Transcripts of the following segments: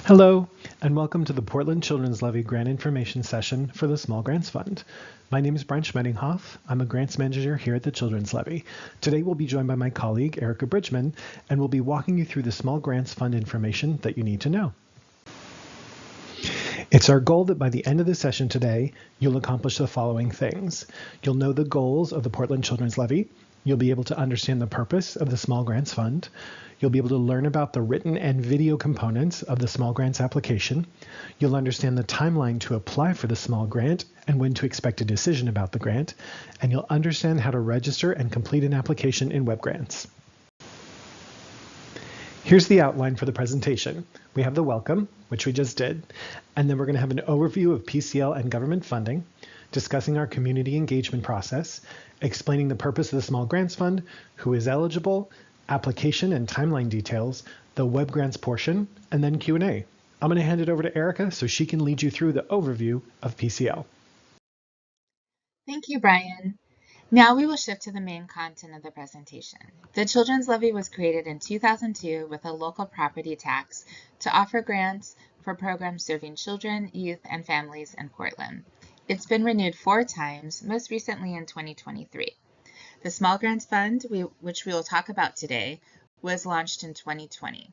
Hello, and welcome to the Portland Children's Levy Grant Information Session for the Small Grants Fund. My name is Brian Schmettinghoff. I'm a grants manager here at the Children's Levy. Today we'll be joined by my colleague, Erica Bridgman, and we'll be walking you through the Small Grants Fund information that you need to know. It's our goal that by the end of the session today, you'll accomplish the following things. You'll know the goals of the Portland Children's Levy. You'll be able to understand the purpose of the Small Grants Fund. You'll be able to learn about the written and video components of the Small Grants application. You'll understand the timeline to apply for the small grant and when to expect a decision about the grant. And you'll understand how to register and complete an application in WebGrants. Here's the outline for the presentation. We have the welcome, which we just did, and then we're going to have an overview of PCL and government funding, discussing our community engagement process, explaining the purpose of the Small Grants Fund, who is eligible, application and timeline details, the WebGrants portion, and then Q&A. I'm going to hand it over to Erica so she can lead you through the overview of PCL. Thank you, Brian. Now we will shift to the main content of the presentation. The Children's Levy was created in 2002 with a local property tax to offer grants for programs serving children, youth, and families in Portland. It's been renewed 4 times, most recently in 2023. The Small Grants Fund, which we will talk about today, was launched in 2020.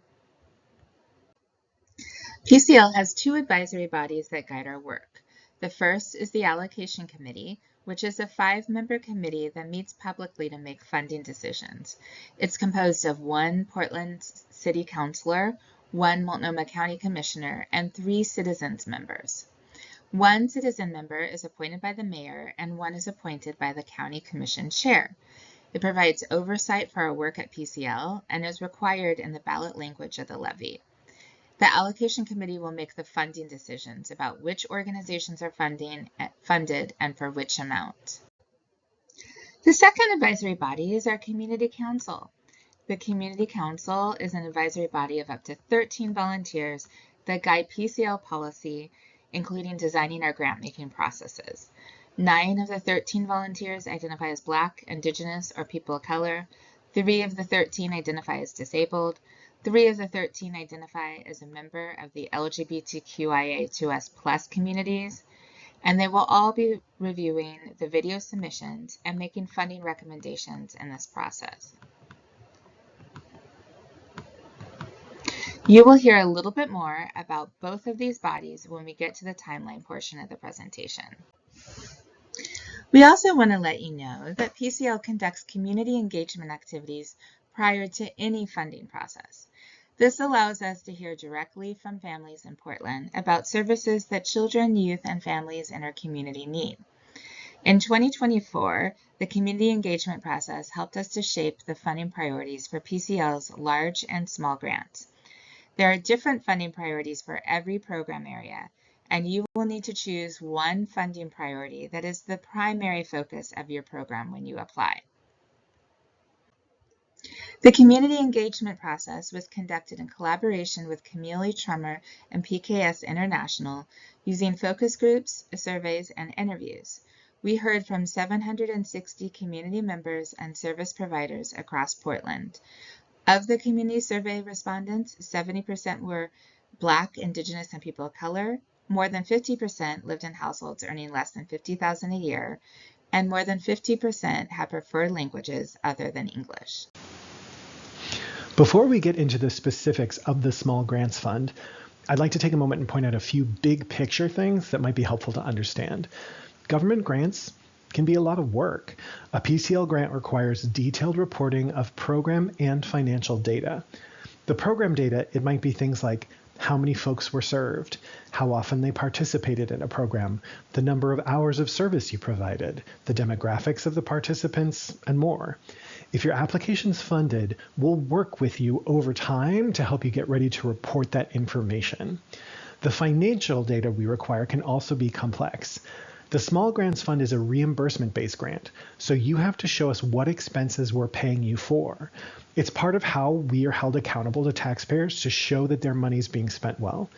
PCL has 2 advisory bodies that guide our work. The first is the Allocation Committee, which is a 5-member committee that meets publicly to make funding decisions. It's composed of 1 Portland City Councilor, 1 Multnomah County Commissioner, and 3 citizens members. 1 citizen member is appointed by the mayor and 1 is appointed by the county commission chair. It provides oversight for our work at PCL and is required in the ballot language of the levy. The allocation committee will make the funding decisions about which organizations are funded and for which amount. The second advisory body is our community council. The community council is an advisory body of up to 13 volunteers that guide PCL policy, including designing our grant-making processes. 9 of the 13 volunteers identify as Black, Indigenous, or people of color. 3 of the 13 identify as disabled. 3 of the 13 identify as a member of the LGBTQIA2S+ communities, and they will all be reviewing the video submissions and making funding recommendations in this process. You will hear a little bit more about both of these bodies when we get to the timeline portion of the presentation. We also want to let you know that PCL conducts community engagement activities prior to any funding process. This allows us to hear directly from families in Portland about services that children, youth, and families in our community need. In 2024, the community engagement process helped us to shape the funding priorities for PCL's large and small grants. There are different funding priorities for every program area, and you will need to choose one funding priority that is the primary focus of your program when you apply. The community engagement process was conducted in collaboration with Camille Trummer and PKS International using focus groups, surveys, and interviews. We heard from 760 community members and service providers across Portland. Of the community survey respondents, 70% were Black, Indigenous, and people of color. More than 50% lived in households earning less than $50,000 a year, and more than 50% had preferred languages other than English. Before we get into the specifics of the Small Grants Fund, I'd like to take a moment and point out a few big picture things that might be helpful to understand. Government grants can be a lot of work. A PCL grant requires detailed reporting of program and financial data. The program data, it might be things like how many folks were served, how often they participated in a program, the number of hours of service you provided, the demographics of the participants, and more. If your application's funded, we'll work with you over time to help you get ready to report that information. The financial data we require can also be complex. The Small Grants Fund is a reimbursement-based grant, so you have to show us what expenses we're paying you for. It's part of how we are held accountable to taxpayers to show that their money is being spent well.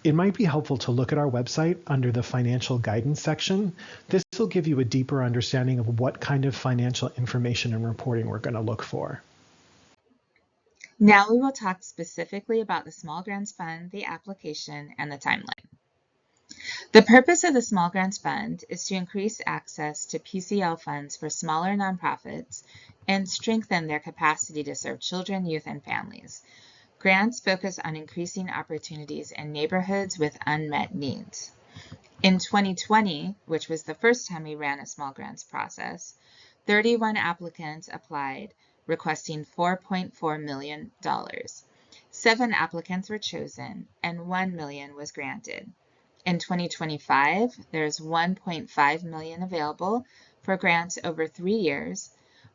It might be helpful to look at our website under the financial guidance section. This will give you a deeper understanding of what kind of financial information and reporting we're going to look for. Now we will talk specifically about the Small Grants Fund, the application, and the timeline. The purpose of the Small Grants Fund is to increase access to PCL funds for smaller nonprofits and strengthen their capacity to serve children, youth, and families. Grants focus on increasing opportunities in neighborhoods with unmet needs. In 2020, which was the first time we ran a small grants process, 31 applicants applied, requesting $4.4 million. 7 applicants were chosen, and $1 million was granted. In 2025, there's $1.5 million available for grants over 3 years,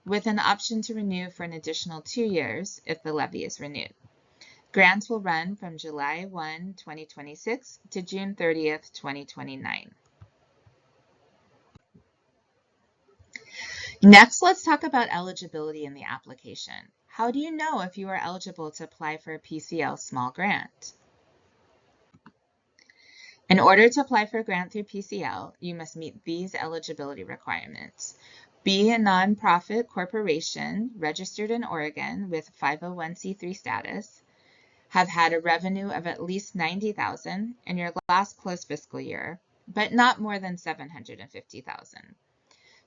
with an option to renew for an additional 2 years if the levy is renewed. Grants will run from July 1, 2026 to June 30th, 2029. Next, let's talk about eligibility in the application. How do you know if you are eligible to apply for a PCL small grant? In order to apply for a grant through PCL, you must meet these eligibility requirements. Be a nonprofit corporation registered in Oregon with 501c3 status. Have had a revenue of at least $90,000 in your last closed fiscal year, but not more than $750,000.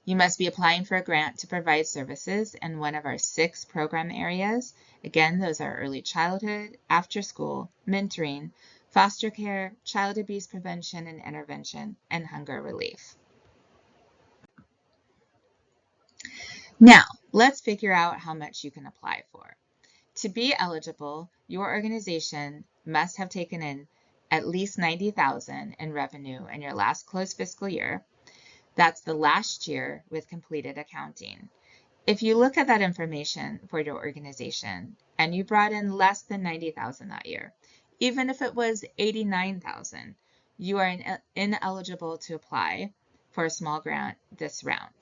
You must be applying for a grant to provide services in one of our 6 program areas. Again, those are early childhood, after school, mentoring, foster care, child abuse prevention and intervention, and hunger relief. Now, let's figure out how much you can apply for. To be eligible, your organization must have taken in at least $90,000 in revenue in your last closed fiscal year. That's the last year with completed accounting. If you look at that information for your organization and you brought in less than $90,000 that year, even if it was $89,000, you are ineligible to apply for a small grant this round.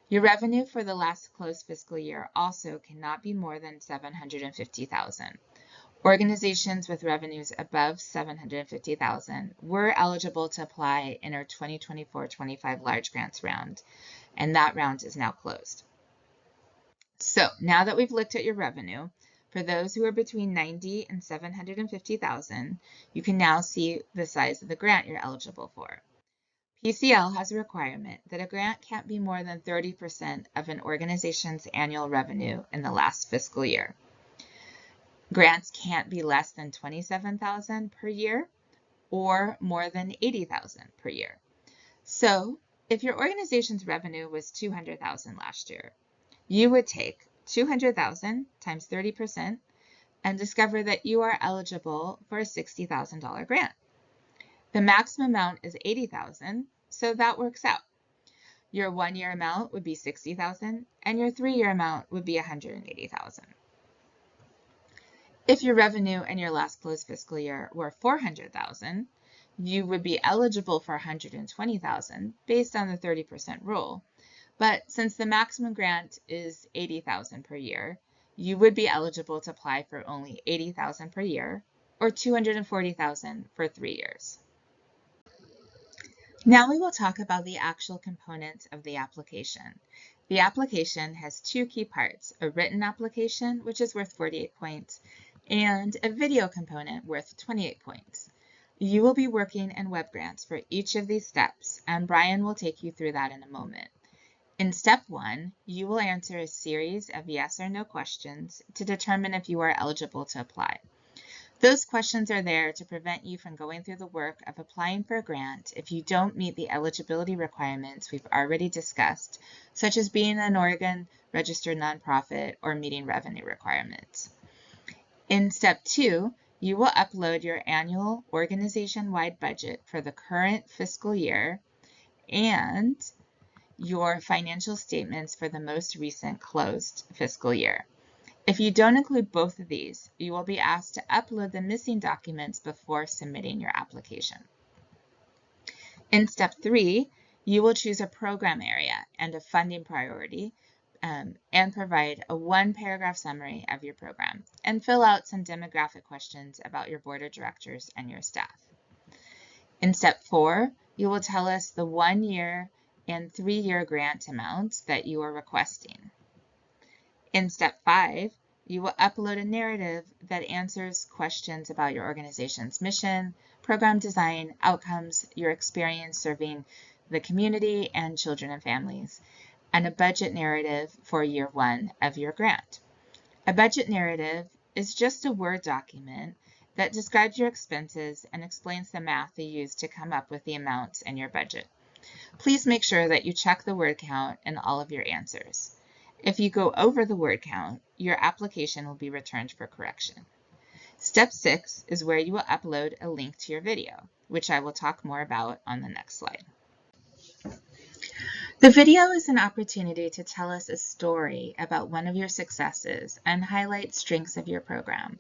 Your revenue for the last closed fiscal year also cannot be more than $750,000. Organizations with revenues above $750,000 were eligible to apply in our 2024-25 large grants round, and that round is now closed. So now that we've looked at your revenue, for those who are between $90,000 and $750,000, you can now see the size of the grant you're eligible for. PCL has a requirement that a grant can't be more than 30% of an organization's annual revenue in the last fiscal year. Grants can't be less than $27,000 per year or more than $80,000 per year. So if your organization's revenue was $200,000 last year, you would take $200,000 times 30% and discover that you are eligible for a $60,000 grant. The maximum amount is $80,000, so that works out. Your 1-year amount would be $60,000 and your 3-year amount would be $180,000. If your revenue in your last closed fiscal year were $400,000, you would be eligible for $120,000 based on the 30% rule. But since the maximum grant is $80,000 per year, you would be eligible to apply for only $80,000 per year or $240,000 for 3 years. Now we will talk about the actual components of the application. The application has 2 key parts, a written application, which is worth 48 points, and a video component worth 28 points. You will be working in WebGrants for each of these steps, and Brian will take you through that in a moment. In step 1, you will answer a series of yes or no questions to determine if you are eligible to apply. Those questions are there to prevent you from going through the work of applying for a grant if you don't meet the eligibility requirements we've already discussed, such as being an Oregon registered nonprofit or meeting revenue requirements. In step 2, you will upload your annual organization-wide budget for the current fiscal year and your financial statements for the most recent closed fiscal year. If you don't include both of these, you will be asked to upload the missing documents before submitting your application. In step 3, you will choose a program area and a funding priority and provide a 1-paragraph summary of your program and fill out some demographic questions about your board of directors and your staff. In step 4, you will tell us the 1-year and 3-year grant amounts that you are requesting. In step 5, You will upload a narrative that answers questions about your organization's mission, program design, outcomes, your experience serving the community and children and families, and a budget narrative for year 1 of your grant. A budget narrative is just a Word document that describes your expenses and explains the math you used to come up with the amounts in your budget. Please make sure that you check the word count in all of your answers. If you go over the word count, your application will be returned for correction. Step 6 is where you will upload a link to your video, which I will talk more about on the next slide. The video is an opportunity to tell us a story about one of your successes and highlight strengths of your program.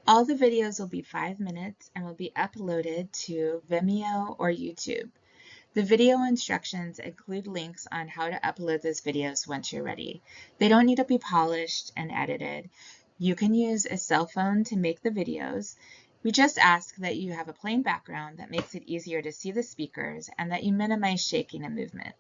All the videos will be 5 minutes and will be uploaded to Vimeo or YouTube. The video instructions include links on how to upload those videos once you're ready. They don't need to be polished and edited. You can use a cell phone to make the videos. We just ask that you have a plain background that makes it easier to see the speakers and that you minimize shaking and movement.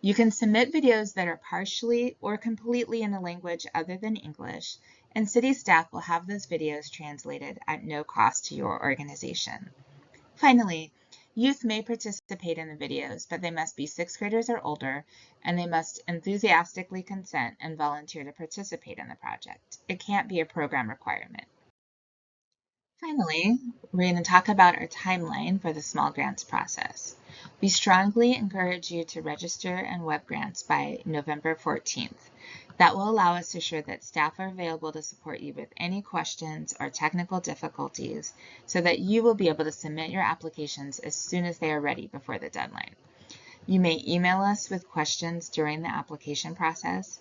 You can submit videos that are partially or completely in a language other than English, and city staff will have those videos translated at no cost to your organization. Finally, youth may participate in the videos, but they must be 6th graders or older, and they must enthusiastically consent and volunteer to participate in the project. It can't be a program requirement. Finally, we're going to talk about our timeline for the small grants process. We strongly encourage you to register in WebGrants by November 14th. That will allow us to ensure that staff are available to support you with any questions or technical difficulties so that you will be able to submit your applications as soon as they are ready before the deadline. You may email us with questions during the application process,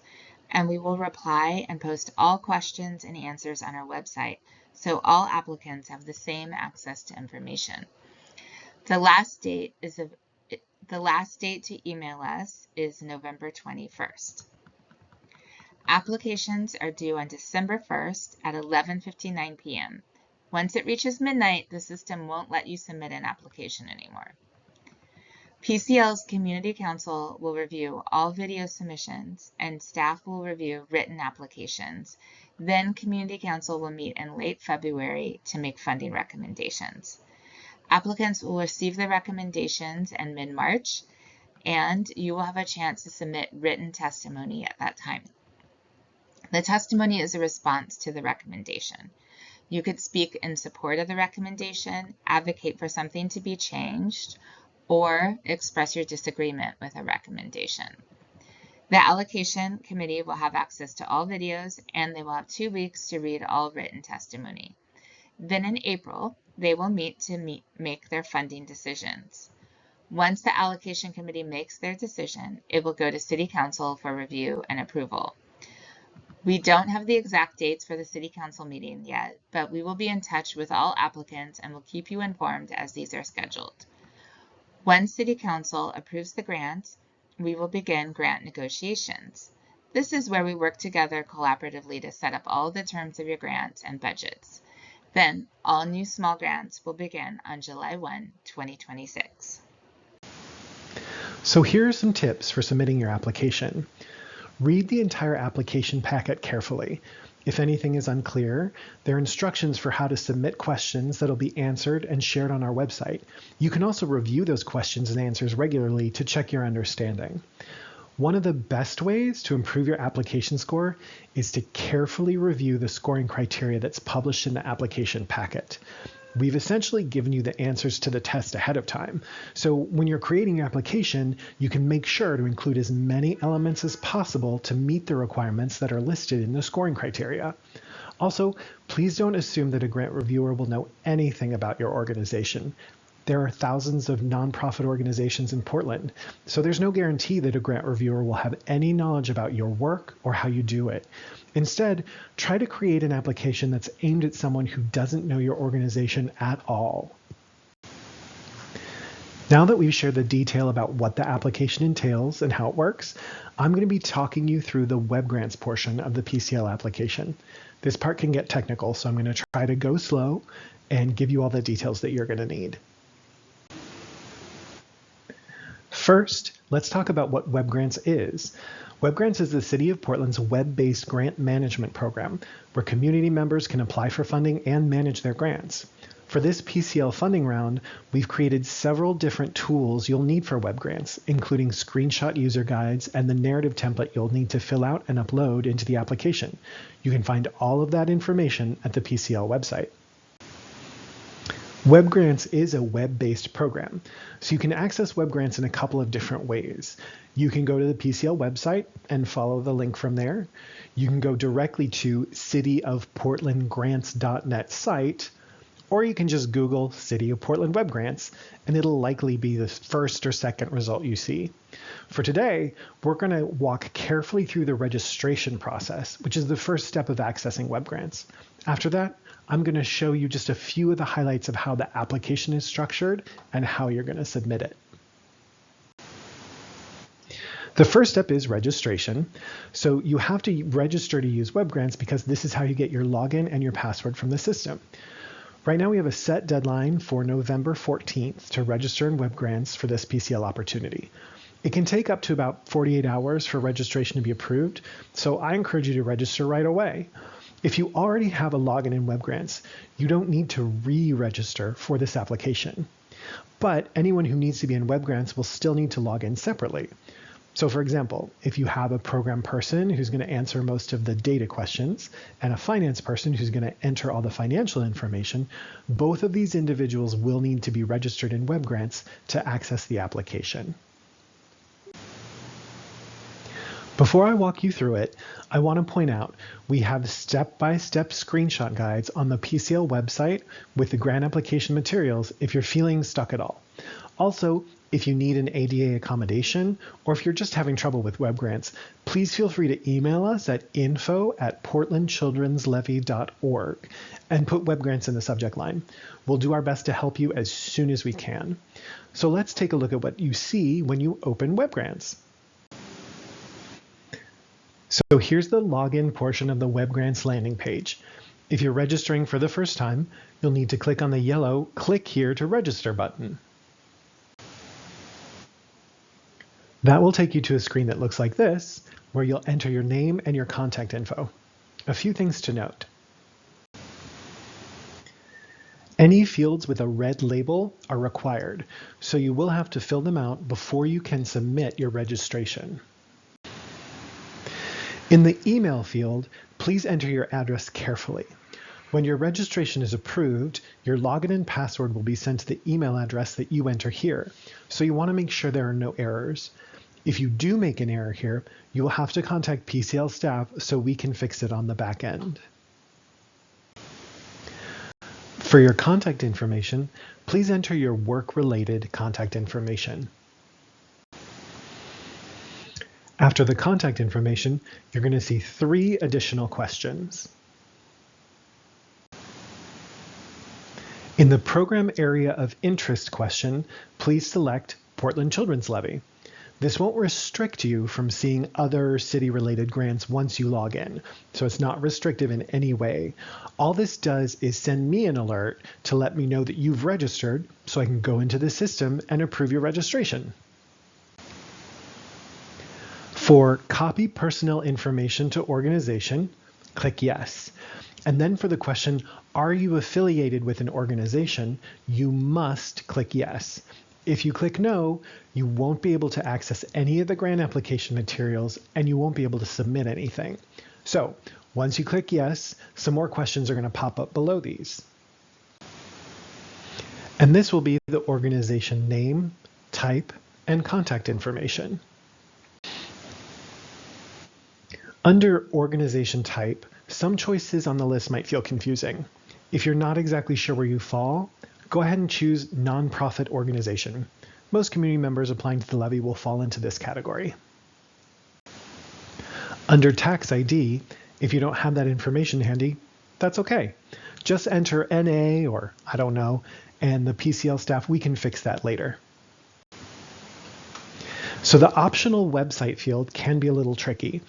and we will reply and post all questions and answers on our website so all applicants have the same access to information. The last date to email us is November 21st. Applications are due on December 1st at 11:59 p.m. Once it reaches midnight, the system won't let you submit an application anymore. PCL's Community Council will review all video submissions and staff will review written applications. Then Community Council will meet in late February to make funding recommendations. Applicants will receive the recommendations in mid-March, and you will have a chance to submit written testimony at that time. The testimony is a response to the recommendation. You could speak in support of the recommendation, advocate for something to be changed, or express your disagreement with a recommendation. The allocation committee will have access to all videos, and they will have 2 weeks to read all written testimony. Then in April, they will meet to make their funding decisions. Once the allocation committee makes their decision, it will go to City Council for review and approval. We don't have the exact dates for the City Council meeting yet, but we will be in touch with all applicants and will keep you informed as these are scheduled. Once City Council approves the grant, we will begin grant negotiations. This is where we work together collaboratively to set up all the terms of your grants and budgets. Then, all new small grants will begin on July 1, 2026. So here are some tips for submitting your application. Read the entire application packet carefully. If anything is unclear, there are instructions for how to submit questions that will be answered and shared on our website. You can also review those questions and answers regularly to check your understanding. One of the best ways to improve your application score is to carefully review the scoring criteria that's published in the application packet. We've essentially given you the answers to the test ahead of time. So when you're creating your application, you can make sure to include as many elements as possible to meet the requirements that are listed in the scoring criteria. Also, please don't assume that a grant reviewer will know anything about your organization. There are thousands of nonprofit organizations in Portland, so there's no guarantee that a grant reviewer will have any knowledge about your work or how you do it. Instead, try to create an application that's aimed at someone who doesn't know your organization at all. Now that we've shared the detail about what the application entails and how it works, I'm going to be talking you through the WebGrants portion of the PCL application. This part can get technical, so I'm going to try to go slow and give you all the details that you're going to need. First, let's talk about what WebGrants is. WebGrants is the City of Portland's web-based grant management program, where community members can apply for funding and manage their grants. For this PCL funding round, we've created several different tools you'll need for WebGrants, including screenshot user guides and the narrative template you'll need to fill out and upload into the application. You can find all of that information at the PCL website. WebGrants is a web-based program, so you can access WebGrants in a couple of different ways. You can go to the PCL website and follow the link from there. You can go directly to cityofportlandgrants.net site, or you can just Google City of Portland Web Grants, and it'll likely be the first or second result you see. For today, we're going to walk carefully through the registration process, which is the first step of accessing Web Grants. After that, I'm going to show you just a few of the highlights of how the application is structured and how you're going to submit it. The first step is registration. So you have to register to use WebGrants because this is how you get your login and your password from the system. Right now we have a set deadline for November 14th to register in WebGrants for this PCL opportunity. It can take up to about 48 hours for registration to be approved, so I encourage you to register right away. If you already have a login in WebGrants, you don't need to re-register for this application. But anyone who needs to be in WebGrants will still need to log in separately. So for example, if you have a program person who's going to answer most of the data questions and a finance person who's going to enter all the financial information, both of these individuals will need to be registered in WebGrants to access the application. Before I walk you through it, I want to point out we have step-by-step screenshot guides on the PCL website with the grant application materials if you're feeling stuck at all. Also, if you need an ADA accommodation, or if you're just having trouble with WebGrants, please feel free to email us at info@portlandchildrenslevy.org and put WebGrants in the subject line. We'll do our best to help you as soon as we can. So let's take a look at what you see when you open WebGrants. So here's the login portion of the WebGrants landing page. If you're registering for the first time, you'll need to click on the yellow "Click here to register" button. That will take you to a screen that looks like this, where you'll enter your name and your contact info. A few things to note. Any fields with a red label are required, so you will have to fill them out before you can submit your registration. In the email field, please enter your address carefully. When your registration is approved, your login and password will be sent to the email address that you enter here, so you want to make sure there are no errors. If you do make an error here, you will have to contact PCL staff so we can fix it on the back end. For your contact information, please enter your work-related contact information. After the contact information, you're going to see 3 additional questions. In the Program Area of Interest question, please select Portland Children's Levy. This won't restrict you from seeing other city-related grants once you log in, so it's not restrictive in any way. All this does is send me an alert to let me know that you've registered so I can go into the system and approve your registration. For Copy Personnel Information to Organization, click Yes. And then for the question, are you affiliated with an organization, you must click Yes. If you click No, you won't be able to access any of the grant application materials and you won't be able to submit anything. So once you click Yes, some more questions are going to pop up below these. And this will be the organization name, type, and contact information. Under organization type, some choices on the list might feel confusing. If you're not exactly sure where you fall, go ahead and choose nonprofit organization. Most community members applying to the levy will fall into this category. Under tax ID, if you don't have that information handy, that's okay. Just enter NA or I don't know, and the PCL staff, we can fix that later. So the optional website field can be a little tricky.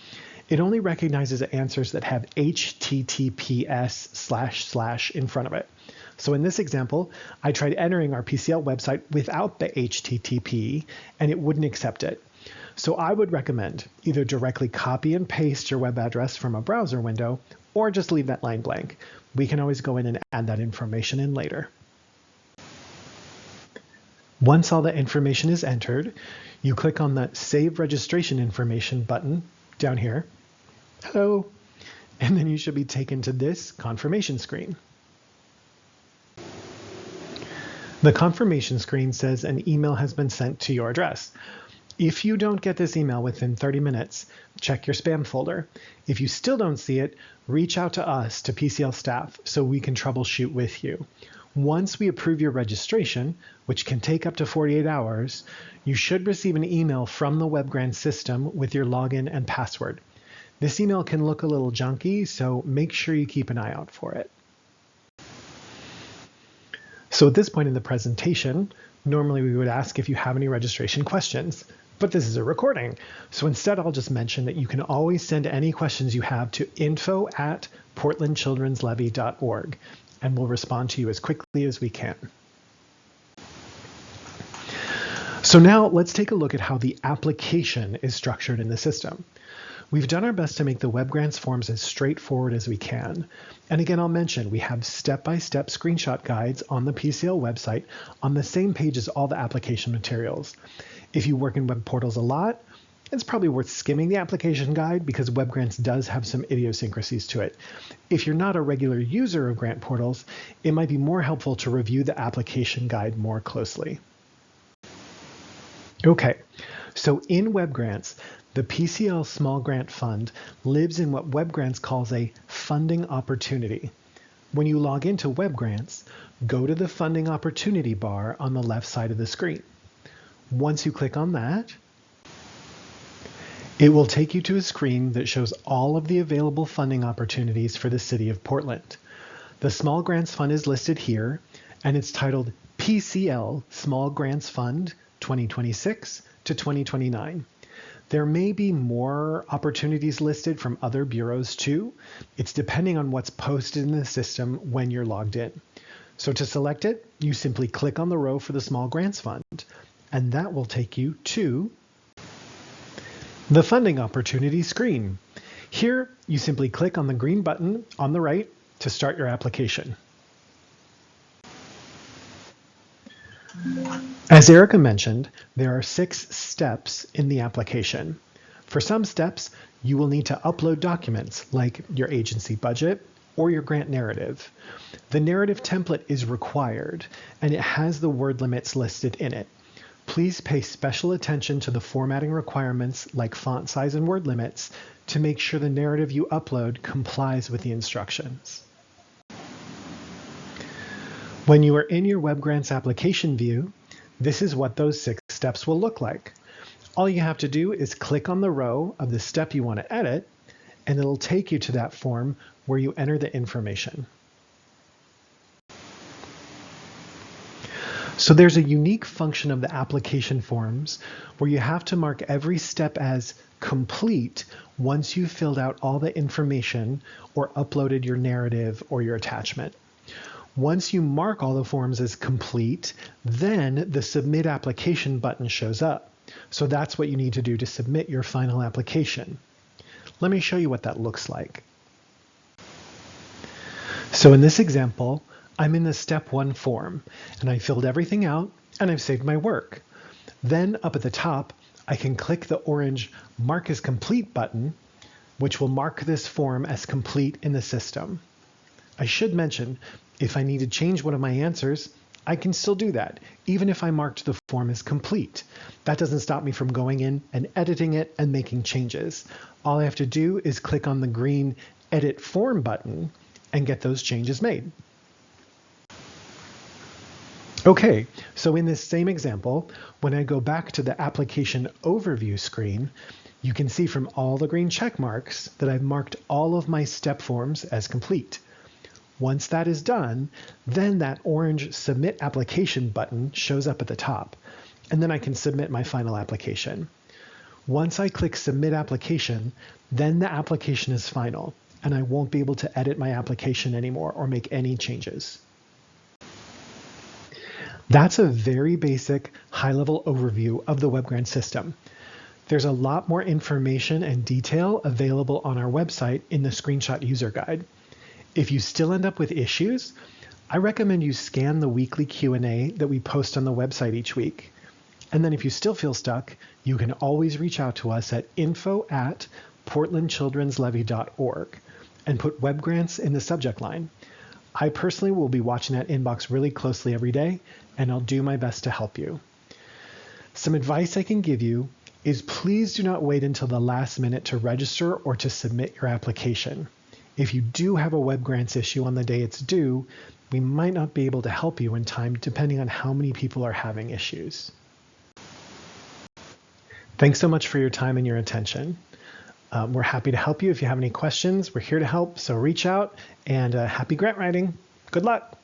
It only recognizes answers that have HTTPS// in front of it. So in this example, I tried entering our PCL website without the HTTP and it wouldn't accept it. So I would recommend either directly copy and paste your web address from a browser window or just leave that line blank. We can always go in and add that information in later. Once all the information is entered, you click on the Save Registration Information button down here. Hello. And then you should be taken to this confirmation screen. The confirmation screen says an email has been sent to your address. If you don't get this email within 30 minutes, check your spam folder. If you still don't see it, reach out to us, to PCL staff, so we can troubleshoot with you. Once we approve your registration, which can take up to 48 hours, you should receive an email from the WebGrants system with your login and password. This email can look a little junky, so make sure you keep an eye out for it. So at this point in the presentation, normally we would ask if you have any registration questions, but this is a recording. So instead, I'll just mention that you can always send any questions you have to info@portlandchildrenslevy.org, and we'll respond to you as quickly as we can. So now let's take a look at how the application is structured in the system. We've done our best to make the WebGrants forms as straightforward as we can. And again, I'll mention we have step-by-step screenshot guides on the PCL website on the same page as all the application materials. If you work in web portals a lot, it's probably worth skimming the application guide because WebGrants does have some idiosyncrasies to it. If you're not a regular user of grant portals, it might be more helpful to review the application guide more closely. Okay, so in WebGrants, the PCL Small Grant Fund lives in what WebGrants calls a funding opportunity. When you log into WebGrants, go to the funding opportunity bar on the left side of the screen. Once you click on that, it will take you to a screen that shows all of the available funding opportunities for the City of Portland. The Small Grants Fund is listed here, and it's titled PCL Small Grants Fund 2026 to 2029. There may be more opportunities listed from other bureaus too. It's depending on what's posted in the system when you're logged in. So to select it, you simply click on the row for the Small Grants Fund, and that will take you to the Funding Opportunity screen. Here, you simply click on the green button on the right to start your application. As Erica mentioned, there are 6 steps in the application. For some steps, you will need to upload documents like your agency budget or your grant narrative. The narrative template is required, and it has the word limits listed in it. Please pay special attention to the formatting requirements like font size and word limits to make sure the narrative you upload complies with the instructions. When you are in your WebGrants application view, this is what those 6 steps will look like. All you have to do is click on the row of the step you want to edit, and it'll take you to that form where you enter the information. So there's a unique function of the application forms where you have to mark every step as complete once you've filled out all the information or uploaded your narrative or your attachment. Once you mark all the forms as complete, then the Submit Application button shows up. So that's what you need to do to submit your final application. Let me show you what that looks like. So in this example, I'm in the Step 1 form, and I filled everything out, and I've saved my work. Then up at the top, I can click the orange Mark as Complete button, which will mark this form as complete in the system. I should mention, if I need to change one of my answers, I can still do that, even if I marked the form as complete. That doesn't stop me from going in and editing it and making changes. All I have to do is click on the green Edit Form button and get those changes made. Okay, so in this same example, when I go back to the application overview screen, you can see from all the green check marks that I've marked all of my step forms as complete. Once that is done, then that orange Submit Application button shows up at the top, and then I can submit my final application. Once I click Submit Application, then the application is final, and I won't be able to edit my application anymore or make any changes. That's a very basic, high-level overview of the WebGrants system. There's a lot more information and detail available on our website in the Screenshot User Guide. If you still end up with issues, I recommend you scan the weekly Q&A that we post on the website each week. And then if you still feel stuck, you can always reach out to us at info@portlandchildrenslevy.org and put WebGrants in the subject line. I personally will be watching that inbox really closely every day, and I'll do my best to help you. Some advice I can give you is please do not wait until the last minute to register or to submit your application. If you do have a WebGrants issue on the day it's due, we might not be able to help you in time depending on how many people are having issues. Thanks so much for your time and your attention. We're happy to help you. If you have any questions, we're here to help, so reach out, and happy grant writing. Good luck.